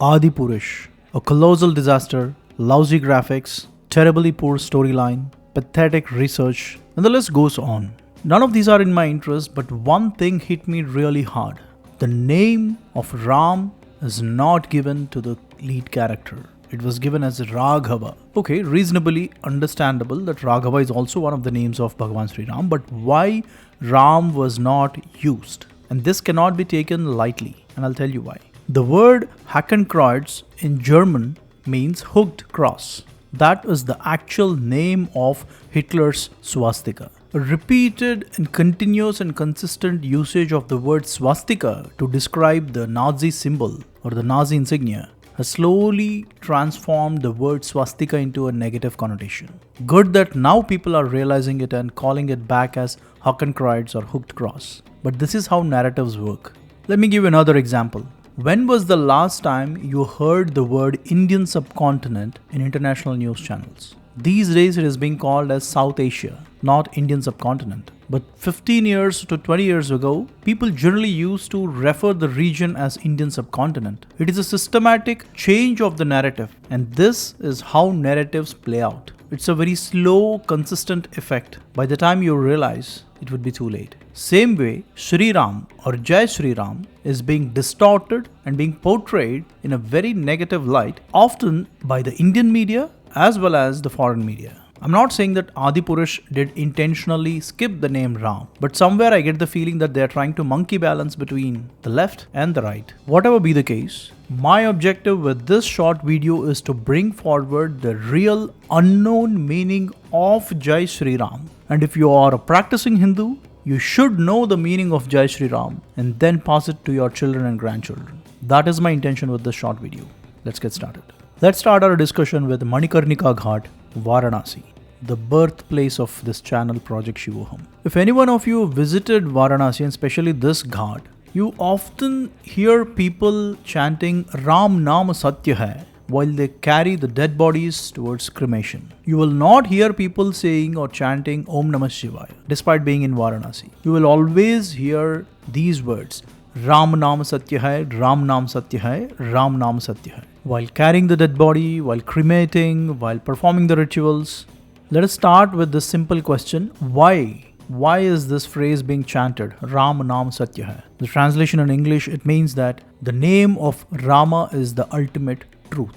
Adipurush, a colossal disaster, lousy graphics, terribly poor storyline, pathetic research, and the list goes on. None of these are in my interest, but one thing hit me really hard. The name of Ram is not given to the lead character. It was given as Raghava. Okay, reasonably understandable that Raghava is also one of the names of Bhagavan Sri Ram, but why Ram was not used? And this cannot be taken lightly, and I'll tell you why. The word Hakenkreuz in German means hooked cross. That is the actual name of Hitler's swastika. A repeated and continuous and consistent usage of the word swastika to describe the Nazi symbol or the Nazi insignia has slowly transformed the word swastika into a negative connotation. Good that now people are realizing it and calling it back as Hakenkreuz or hooked cross. But this is how narratives work. Let me give you another example. When was the last time you heard the word Indian subcontinent in international news channels? These days it is being called as South Asia, not Indian subcontinent. But 15 years to 20 years ago, people generally used to refer the region as Indian subcontinent. It is a systematic change of the narrative, and this is how narratives play out. It's a very slow, consistent effect. By the time you realize, it would be too late. Same way, Sri Ram or Jai Sri Ram is being distorted and being portrayed in a very negative light, often by the Indian media as well as the foreign media. I'm not saying that Adipurush did intentionally skip the name Ram, but somewhere I get the feeling that they are trying to monkey balance between the left and the right. Whatever be the case, my objective with this short video is to bring forward the real unknown meaning of Jai Sri Ram. And if you are a practicing Hindu, you should know the meaning of Jai Sri Ram and then pass it to your children and grandchildren. That is my intention with this short video. Let's get started. Let's start our discussion with Manikarnika Ghat, Varanasi, the birthplace of this channel project SHIVOHAM. If any one of you visited Varanasi, and especially this ghat, you often hear people chanting Ram Naam Satya Hai while they carry the dead bodies towards cremation. You will not hear people saying or chanting Om Namah Shivaya despite being in Varanasi. You will always hear these words, Ram Naam Satya Hai, Ram Naam Satya Hai, Ram Naam Satya Hai. While carrying the dead body, while cremating, while performing the rituals. Let us start with this simple question, why? Why is this phrase being chanted, Ram Naam Satya Hai? The translation in English, it means that the name of Rama is the ultimate truth.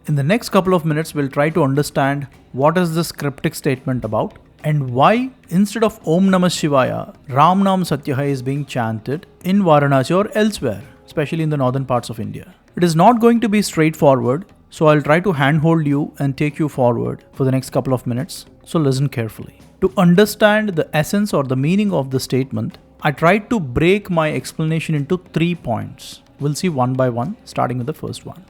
In the next couple of minutes, we'll try to understand what is this cryptic statement about and why instead of Om Namah Shivaya, Ram Naam Satya Hai is being chanted in Varanasi or elsewhere, especially in the northern parts of India. It is not going to be straightforward, so I'll try to handhold you and take you forward for the next couple of minutes, so listen carefully. To understand the essence or the meaning of the statement, I tried to break my explanation into 3 points. We'll see one by one, starting with the first one.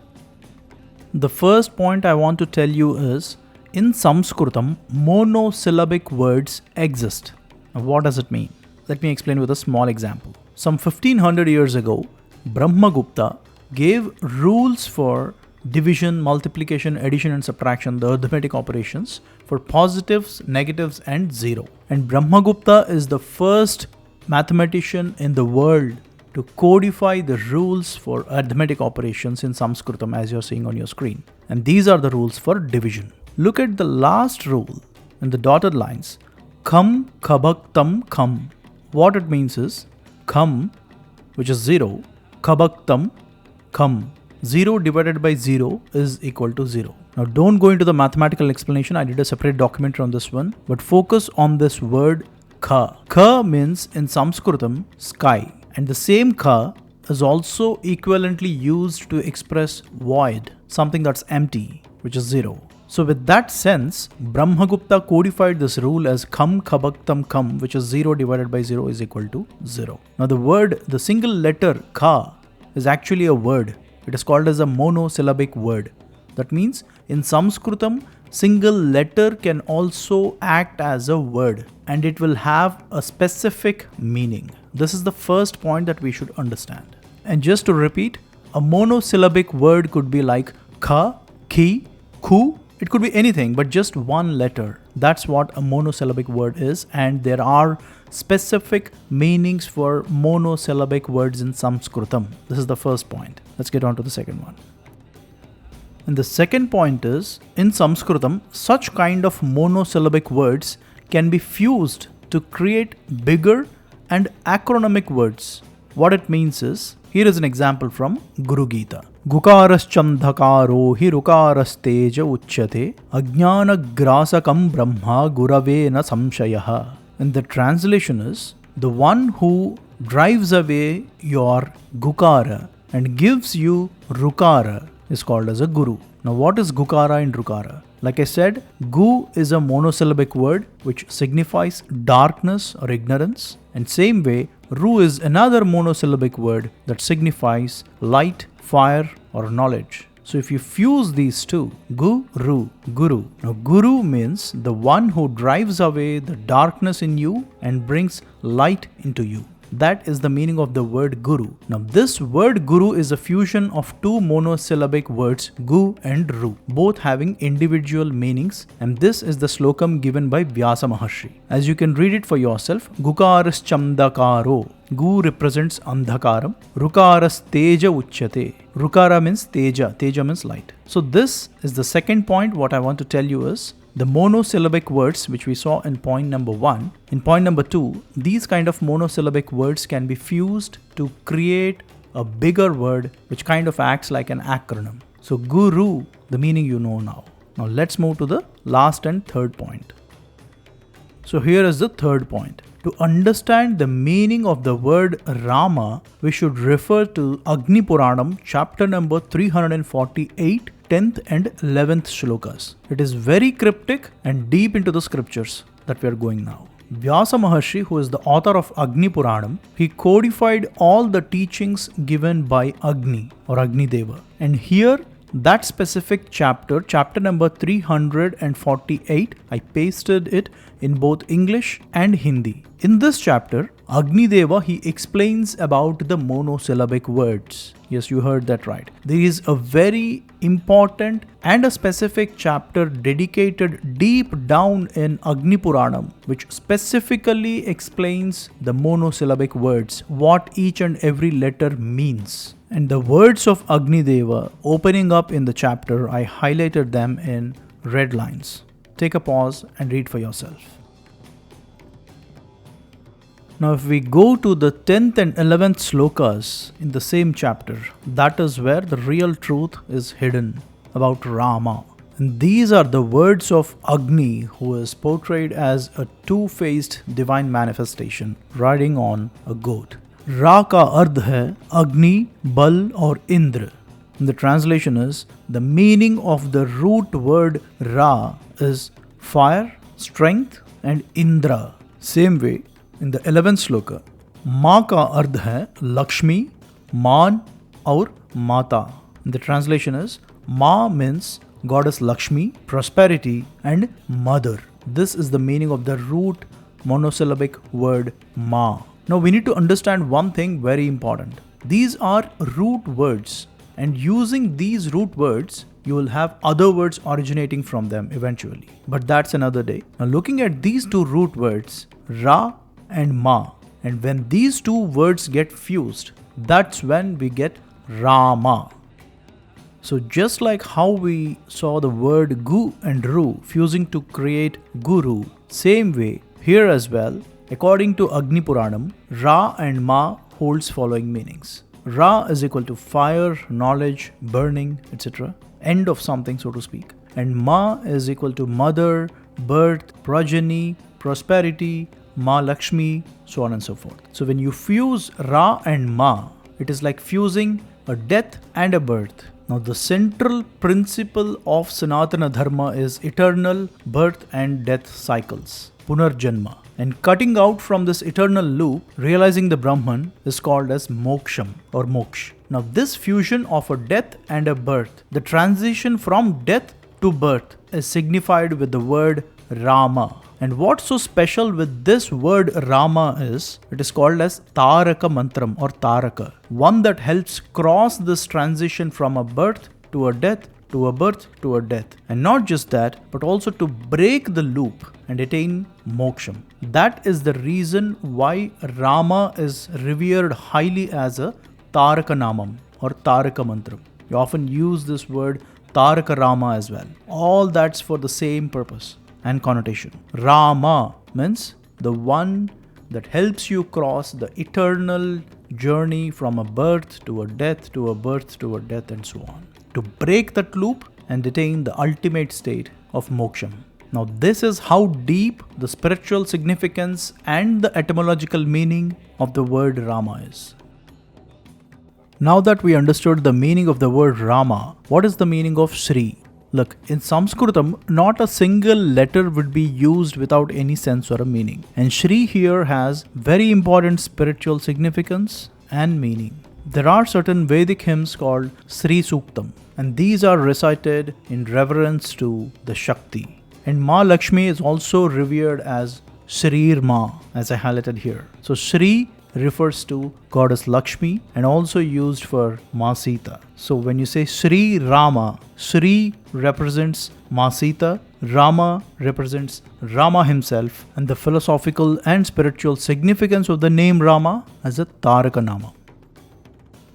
The first point I want to tell you is, in Sanskritam, monosyllabic words exist. Now, what does it mean? Let me explain with a small example. Some 1500 years ago, Brahmagupta gave rules for division, multiplication, addition and subtraction, the arithmetic operations for positives, negatives and zero. And Brahmagupta is the first mathematician in the world to codify the rules for arithmetic operations in Sanskritam as you're seeing on your screen. And these are the rules for division. Look at the last rule in the dotted lines. Kham khabaktam kham. What it means is kham, which is 0, khabaktam kham. 0 divided by 0 is equal to 0. Now don't go into the mathematical explanation. I did a separate documentary on this one. But focus on this word kha. Kha means in Sanskritam sky. And the same kha is also equivalently used to express void, something that's empty, which is 0. So with that sense, Brahmagupta codified this rule as kham khabaktam kham, which is 0 divided by 0 is equal to 0. Now the single letter kha is actually a word. It is called as a monosyllabic word. That means in Sanskritam, single letter can also act as a word and it will have a specific meaning. This is the first point that we should understand. And just to repeat, a monosyllabic word could be like kha, ki, ku. It could be anything, but just one letter. That's what a monosyllabic word is, and there are specific meanings for monosyllabic words in Sanskritam. This is the first point. Let's get on to the second one. And the second point is, in Sanskritam, such kind of monosyllabic words can be fused to create bigger and acronymic words. What it means is, here is an example from Guru Gita. Gukaraschandhakaro hi rukarasteja uchyate ajnana grasakam brahma gurave na samshayaha. And the translation is, the one who drives away your gukara and gives you rukara is called as a guru. Now what is gukara and rukara? Like I said, gu is a monosyllabic word which signifies darkness or ignorance, and same way ru is another monosyllabic word that signifies light, fire or knowledge. So if you fuse these two, guru. Now guru means the one who drives away the darkness in you and brings light into you. That is the meaning of the word guru. Now this word guru is a fusion of two monosyllabic words gu and ru, both having individual meanings, and this is the slokam given by Vyasa Maharshi. As you can read it for yourself, Gukaras chamdakaro. Gu represents andhakaram. Rukaras teja uchyate. Rukara means teja. Teja means light. So this is the second point. What I want to tell you is, the monosyllabic words which we saw in point number 1. In point number 2, these kind of monosyllabic words can be fused to create a bigger word which kind of acts like an acronym. So guru, the meaning you know now. Now let's move to the last and third point. So here is the third point. To understand the meaning of the word Rama, we should refer to Agni Puranam chapter number 348, 10th and 11th shlokas. It is very cryptic and deep into the scriptures that we are going now. Vyasa Maharshi, who is the author of Agni Puranam, he codified all the teachings given by Agni or Agni Deva. And here, that specific chapter, chapter number 348, I pasted it in both English and Hindi. In this chapter, Agni Deva, he explains about the monosyllabic words. Yes, you heard that right. There is a very important and a specific chapter dedicated deep down in Agni Puranam, which specifically explains the monosyllabic words, what each and every letter means. And the words of Agni Deva opening up in the chapter, I highlighted them in red lines. Take a pause and read for yourself. Now if we go to the 10th and 11th slokas in the same chapter, that is where the real truth is hidden about Rama. And these are the words of Agni, who is portrayed as a two-faced divine manifestation riding on a goat. Ra ka ardh hai Agni, Bal or Indra. And the translation is, the meaning of the root word Ra is fire, strength and Indra. Same way, in the 11th sloka, Ma ka ardh hai Lakshmi, Man or Mata. And the translation is, Ma means goddess Lakshmi, prosperity and mother. This is the meaning of the root monosyllabic word Ma. Now we need to understand one thing very important. These are root words, and using these root words, you will have other words originating from them eventually. But that's another day. Now looking at these two root words, Ra and Ma, and when these two words get fused, that's when we get Rama. So just like how we saw the word Gu and Ru fusing to create Guru, same way here as well, according to Agni Puranam, Ra and Ma holds following meanings. Ra is equal to fire, knowledge, burning, etc. End of something, so to speak. And Ma is equal to mother, birth, progeny, prosperity, Ma Lakshmi, so on and so forth. So when you fuse Ra and Ma, it is like fusing a death and a birth. Now the central principle of Sanatana Dharma is eternal birth and death cycles, Punarjanma. And cutting out from this eternal loop, realizing the Brahman, is called as moksham or moksha. Now this fusion of a death and a birth, the transition from death to birth, is signified with the word Rama. And what's so special with this word Rama is, it is called as Taraka Mantram or Taraka, one that helps cross this transition from a birth to a death to a birth to a death. And not just that, but also to break the loop and attain moksham. That is the reason why Rama is revered highly as a Taraka Namam or Taraka Mantram. We often use this word Taraka Rama as well. All that's for the same purpose and connotation. Rama means the one that helps you cross the eternal journey from a birth to a death to a birth to a death and so on, to break that loop and attain the ultimate state of moksham. Now this is how deep the spiritual significance and the etymological meaning of the word Rama is. Now that we understood the meaning of the word Rama, what is the meaning of Sri? Look, in Sanskritam, not a single letter would be used without any sense or a meaning. And Shri here has very important spiritual significance and meaning. There are certain Vedic hymns called Sri Suktam, and these are recited in reverence to the Shakti. And Ma Lakshmi is also revered as Shrir Ma, as I highlighted here. So Shri refers to goddess Lakshmi and also used for Ma Sita. So when you say Sri Rama, Sri represents Ma Sita, Rama represents Rama himself, and the philosophical and spiritual significance of the name Rama as a Taraka Nama.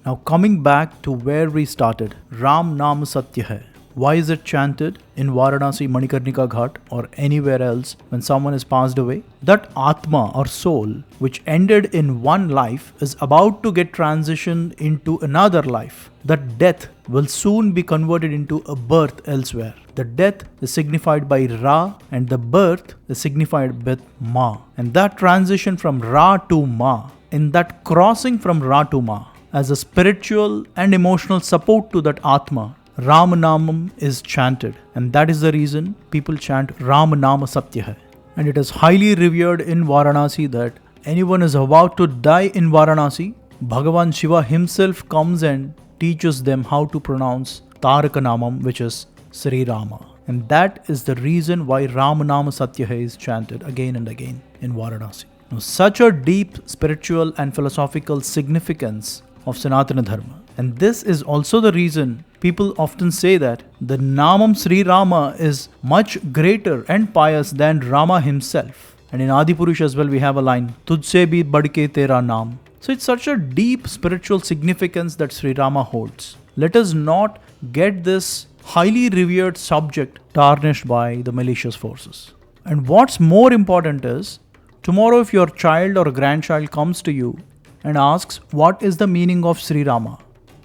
Now coming back to where we started, Ram Naam Satya Hai. Why is it chanted in Varanasi, Manikarnika Ghat or anywhere else when someone is passed away? That Atma or soul which ended in one life is about to get transitioned into another life. That death will soon be converted into a birth elsewhere. The death is signified by Ra and the birth is signified with Ma. And that transition from Ra to Ma, in that crossing from Ra to Ma, as a spiritual and emotional support to that Atma, Ram Namam is chanted, and that is the reason people chant Ram Nama Satya Hai. And it is highly revered in Varanasi that anyone is about to die in Varanasi, Bhagavan Shiva himself comes and teaches them how to pronounce Taraka Namam, which is Sri Rama. And that is the reason why Ram Nama Satya Hai is chanted again and again in Varanasi. Now, such a deep spiritual and philosophical significance of Sanatana Dharma. And this is also the reason people often say that the Namam Sri Rama is much greater and pious than Rama himself. And in Adipurush as well we have a line, Tujhse bhi badke tera naam. So it's such a deep spiritual significance that Sri Rama holds. Let us not get this highly revered subject tarnished by the malicious forces. And what's more important is, tomorrow if your child or grandchild comes to you and asks what is the meaning of Sri Rama,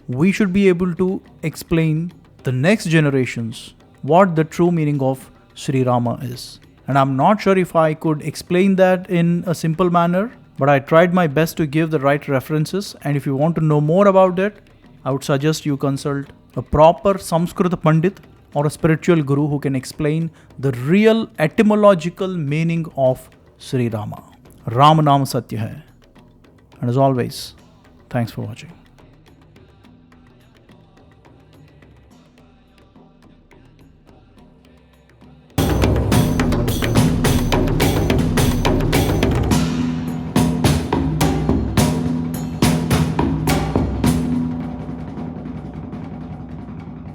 we should be able to explain the next generations what the true meaning of Sri Rama is. And I'm not sure if I could explain that in a simple manner, but I tried my best to give the right references. And if you want to know more about it, I would suggest you consult a proper Sanskrit Pandit or a spiritual guru who can explain the real etymological meaning of Sri Rama. Ram Naam Satya Hai. And as always, thanks for watching.